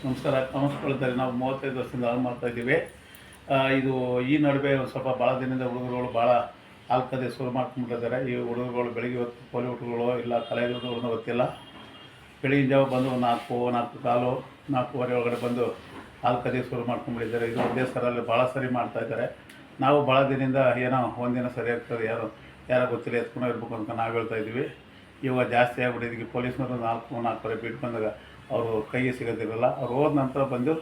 ನಮಸ್ಕಾರ. ನಮಸ್ಕೊಳ್ತಾರೆ. ನಾವು 35 ವರ್ಷದಿಂದ ಹಾಳು ಮಾಡ್ತಾಯಿದ್ದೀವಿ. ಇದು ಈ ನಡುವೆ ಒಂದು ಸ್ವಲ್ಪ ಭಾಳ ದಿನದಿಂದ ಹುಡುಗರುಗಳು ಭಾಳ ಹಾಲು ಕದೆ ಶುರು ಮಾಡ್ಕೊಂಡ್ಬಿಟ್ಟಿದ್ದಾರೆ. ಈ ಹುಡುಗರುಗಳು ಬೆಳಿಗ್ಗೆ ಹೊತ್ತು ಪೋಲಿಯೋ ಹುಡುಗರುಗಳು ಇಲ್ಲ ಕಲೆಗಳು ಗೊತ್ತಿಲ್ಲ, ಬೆಳಗಿನ ಜಾವ ಬಂದು 4 4:15 ಒಳಗಡೆ ಬಂದು ಹಾಲು ಕದೆ ಶುರು ಮಾಡ್ಕೊಂಡ್ಬಿಟ್ಟಿದ್ದಾರೆ. ಇದು ಒಂದೇ ಸರಲ್ಲಿ ಭಾಳ ಸರಿ ಮಾಡ್ತಾಯಿದ್ದಾರೆ. ನಾವು ಭಾಳ ದಿನದಿಂದ ಏನೋ ಒಂದಿನ ಸರಿ ಆಗ್ತದೆ, ಯಾರೋ ಗೊತ್ತಿಲ್ಲ ಎತ್ಕೊಂಡು ಇರ್ಬೇಕು ಅಂತ ನಾವು ಹೇಳ್ತಾಯಿದ್ವಿ. ಇವಾಗ ಜಾಸ್ತಿ ಆಗ್ಬಿಟ್ಟಿದ್ದಕ್ಕೆ ಪೊಲೀಸ್ನವರು 4:30 ಬಿಟ್ಟು ಬಂದಾಗ ಅವರು ಕೈಗೆ ಸಿಗೋದಿರಲ್ಲ. ಅವ್ರು ಹೋದ ನಂತರ ಬಂದು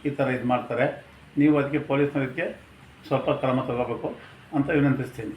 ಈ ಥರ ಇದು ಮಾಡ್ತಾರೆ. ನೀವು ಅದಕ್ಕೆ ಪೊಲೀಸ್ನವರಿಗೆ ಸ್ವಲ್ಪ ಕ್ರಮ ತಗೋಬೇಕು ಅಂತ ವಿನಂತಿಸ್ತೀನಿ.